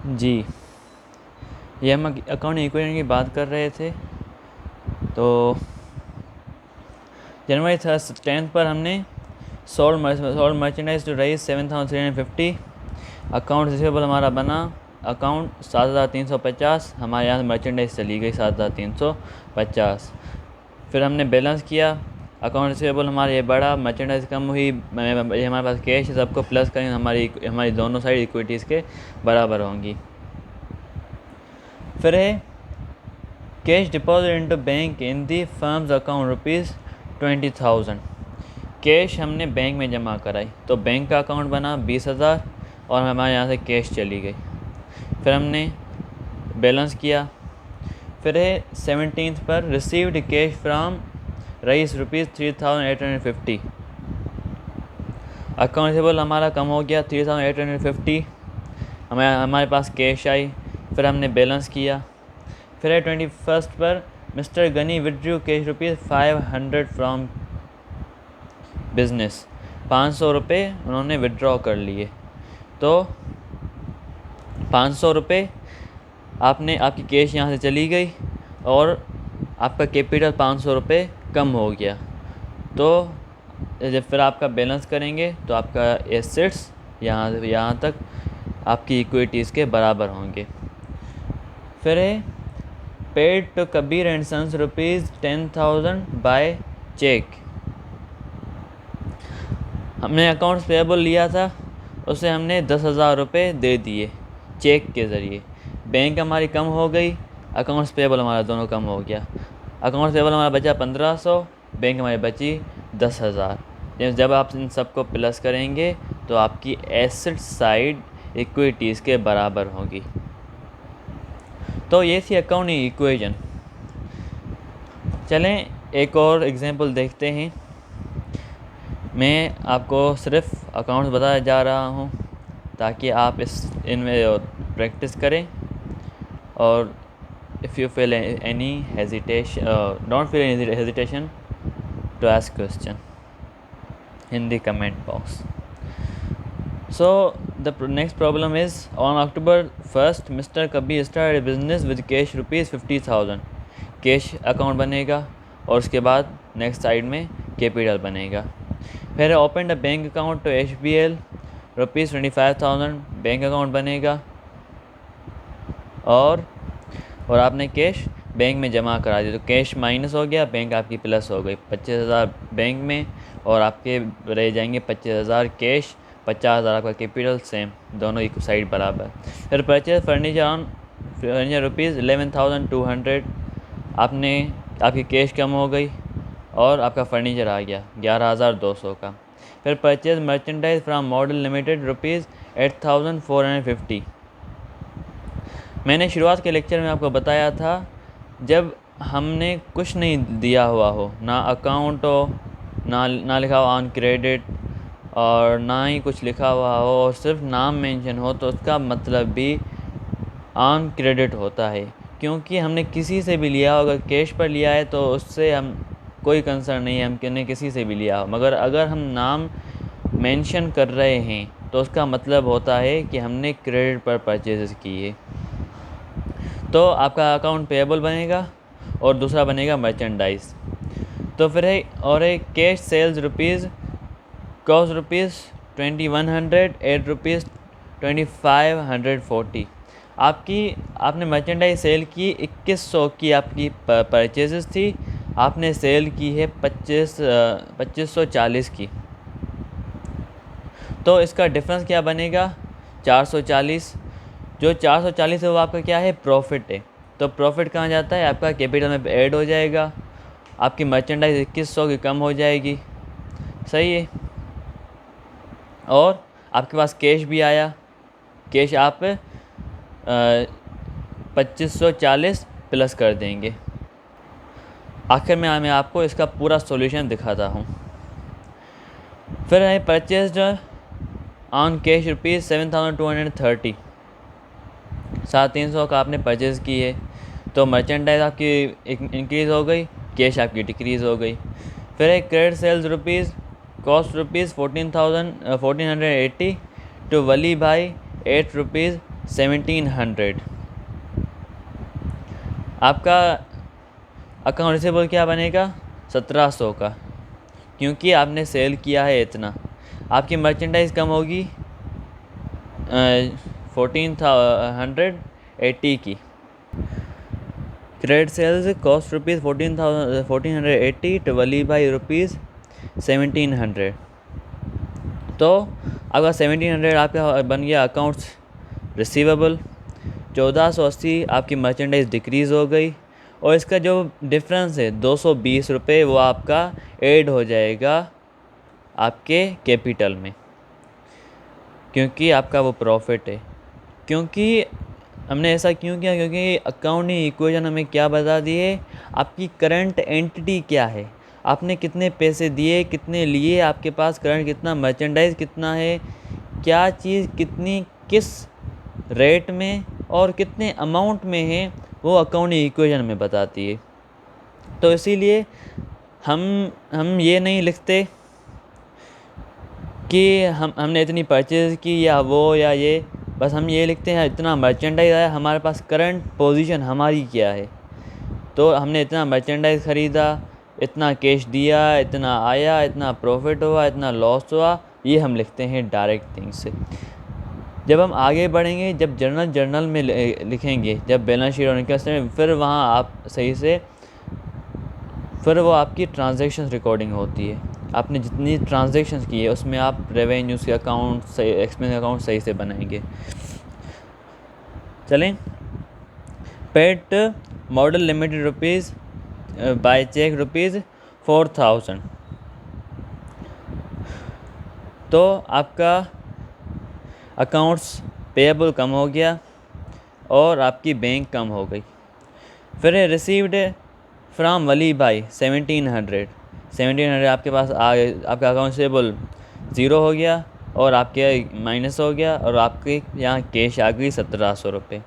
जी, ये हम account equity की बात कर रहे थे। तो जनवरी 10 पर हमने sold merchandise to Rais 7,350। Account receivable हमारा बना अकाउंट 7,350। हमारे यहाँ से मर्चेंडाइज चली गई 7,350। फिर हमने बैलेंस किया, अकाउंट रिसीवेबल हमारा ये बढ़ा, मर्चेंडाइज कम हुई, हमारे पास कैश है, सबको प्लस करेंगे हमारी दोनों साइड इक्विटीज़ के बराबर होंगी। फिर है कैश डिपॉजिट इनटू बैंक इन दी फर्म्स अकाउंट ₹20,000। कैश हमने बैंक में जमा कराई तो बैंक का अकाउंट बना 20,000 और हमारे यहाँ से कैश चली गई। फिर हमने बैलेंस किया। फिर है 17 पर received cash from Rais ₹3,850। Account receivable हमारा कम हो गया 3,850। हमारे पास कैश आई। फिर हमने बैलेंस किया। फिर है 21 पर mister Gani withdrew cash ₹500 from business. 500 रुपये उन्होंने विड्रॉ कर लिए। तो 500 रुपये आपकी कैश यहाँ से चली गई और आपका कैपिटल 500 रुपये कम हो गया। तो जब फिर आपका बैलेंस करेंगे तो आपका एसेट्स यहाँ तक आपकी इक्विटीज़ के बराबर होंगे। फिर है paid to Kabir and sons ₹10,000 by cheque. हमने अकाउंट्स पेएबल लिया था, उसे हमने 10,000 रुपये दे दिए चेक के ज़रिए। बैंक हमारी कम हो गई, अकाउंट्स पेएबल हमारा दोनों कम हो गया। अकाउंट्स पेएबल हमारा बचा 1,500, बैंक हमारी बची 10,000। जब आप इन सबको प्लस करेंगे तो आपकी एसेट साइड इक्विटीज़ के बराबर होगी। तो ये थी अकाउंटिंग इक्वेशन। चलें एक और एग्जांपल देखते हैं। मैं आपको सिर्फ अकाउंट्स बताया जा रहा हूँ ताकि आप इनमें प्रैक्टिस करें। और if you feel any hesitation, don't feel any hesitation to ask question in the comment box. So the next problem is on October 1st Mr. Kabir started a business with cash ₹50,000। Cash account बनेगा और उसके बाद next side में capital बनेगा। फिर open the bank account to HBL ₹25,000 bank account बनेगा और आपने कैश बैंक में जमा करा दिया। तो कैश माइनस हो गया, बैंक आपकी प्लस हो गई। 25,000 बैंक में और आपके रह जाएंगे 25,000 कैश, 50,000 आपका कैपिटल, सेम दोनों एक साइड बराबर। फिर परचेज फर्नीचर ₹11,200। आपकी कैश कम हो गई और आपका फर्नीचर आ गया 11,200 का। फिर purchase merchandise from model limited ₹8,450। मैंने शुरुआत के लेक्चर में आपको बताया था जब हमने कुछ नहीं दिया हुआ हो, ना अकाउंट हो, ना लिखा हुआ ऑन क्रेडिट और ना ही कुछ लिखा हुआ हो और सिर्फ नाम मेंशन हो, तो उसका मतलब भी ऑन क्रेडिट होता है। क्योंकि हमने किसी से भी लिया हो, अगर कैश पर लिया है तो उससे हम कोई कंसर्न नहीं है, हमने किसी से भी लिया हो। मगर अगर हम नाम मेंशन कर रहे हैं तो उसका मतलब होता है कि हमने क्रेडिट पर परचेज़ की है। तो आपका अकाउंट पेएबल बनेगा और दूसरा बनेगा मर्चेंडाइज। तो फिर है और एक कैश सेल्स कॉस्ट ₹2,100 एट ₹2,540। आपने मर्चेंडाइज सेल की 2,100 की आपकी परचेजेस थी, आपने सेल की है 2,540 की। तो इसका डिफरेंस क्या बनेगा? 440। जो 440 है वो आपका क्या है? प्रॉफिट है। तो प्रॉफिट कहाँ जाता है? आपका कैपिटल में ऐड हो जाएगा। आपकी मर्चेंडाइज 2,100 की कम हो जाएगी, सही है। और आपके पास कैश भी आया, कैश आप 2,540 प्लस कर देंगे। आखिर में मैं आपको इसका पूरा सॉल्यूशन दिखाता हूँ। फिर है परचेज्ड ऑन कैश ₹7,230। 350 का आपने परचेज़ की है, तो मर्चेंडाइज आपकी इंक्रीज़ हो गई, कैश आपकी डिक्रीज़ हो गई। फिर है क्रेडिट सेल्स कॉस्ट ₹1480 टू वली भाई ₹8 1700। आपका अकाउंट रिसीवेबल क्या बनेगा? 1700 का, क्योंकि आपने सेल किया है इतना। आपकी मर्चेंडाइज कम होगी 1480 की। Credit sales cost rupees 1480 divided by rupees 1700। तो आपका 1700 आपका बन गया अकाउंट्स रिसीवेबल। 1480 आपकी मर्चेंडाइज डिक्रीज़ हो गई, और इसका जो डिफरेंस है 220 रुपये वो आपका ऐड हो जाएगा आपके कैपिटल में, क्योंकि आपका वो प्रॉफिट है। क्योंकि हमने ऐसा क्यों किया? क्योंकि अकाउंटिंग इक्वेशन हमें क्या बता दी है, आपकी करंट एंटिटी क्या है, आपने कितने पैसे दिए, कितने लिए, आपके पास करंट कितना, मर्चेंडाइज कितना है, क्या चीज़ कितनी किस रेट में और कितने अमाउंट में है, वो अकाउंटिंग इक्वेशन में बताती है। तो इसीलिए हम ये नहीं लिखते कि हमने इतनी परचेज़ की या वो या ये, बस हम ये लिखते हैं इतना मर्चेंडाइज आया, हमारे पास करंट पोजीशन हमारी क्या है। तो हमने इतना मर्चेंडाइज ख़रीदा, इतना कैश दिया, इतना आया, इतना प्रॉफिट हुआ, इतना लॉस हुआ, ये हम लिखते हैं डायरेक्ट थिंग्स से। जब हम आगे बढ़ेंगे, जब जर्नल में लिखेंगे, जब बैलेंस शीट और इनकम स्टेटमेंट, फिर वहाँ आप सही से, फिर वो आपकी ट्रांजैक्शन रिकॉर्डिंग होती है। आपने जितनी ट्रांजैक्शंस की है उसमें आप रेवेन्यूज़ के अकाउंट सही, एक्सपेंस अकाउंट सही से बनाएंगे। चलें, pet model limited rupees by cheque rupees 4000। तो आपका अकाउंट्स पेएबल कम हो गया और आपकी बैंक कम हो गई। फिर रिसीव्ड फ्राम वली भाई 1700 आपके पास आ गए, आपका अकाउंट रिसीवेबल 0 हो गया और आपके माइनस हो गया, और आपके यहाँ कैश आ गई 1700 रुपये।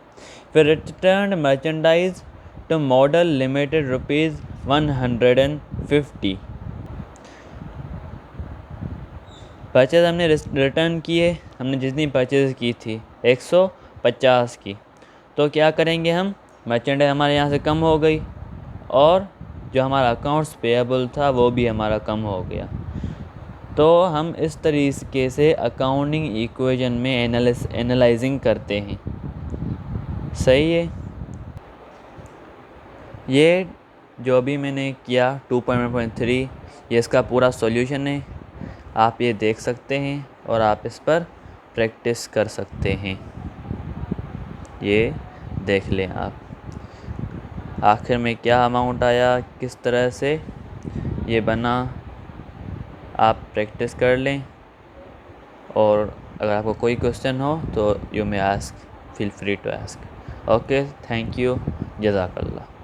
फिर return merchandise to model limited rupees 150। Purchase हमने रिटर्न किए, हमने जितनी परचेज़ की थी 150 की। तो क्या करेंगे हम, मर्चेंडाइज हमारे यहाँ से कम हो गई और जो हमारा अकाउंट्स पेएबल था वो भी हमारा कम हो गया। तो हम इस तरीके से अकाउंटिंग इक्वेशन में एनालाइजिंग करते हैं। सही है। ये जो भी मैंने किया 2.1.3, ये इसका पूरा सॉल्यूशन है। आप ये देख सकते हैं और आप इस पर प्रैक्टिस कर सकते हैं। ये देख लें आप आखिर में क्या अमाउंट आया, किस तरह से ये बना, आप प्रैक्टिस कर लें। और अगर आपको कोई क्वेश्चन हो तो you may ask, feel free to ask. Okay, thank you, जज़ाकल्लाह।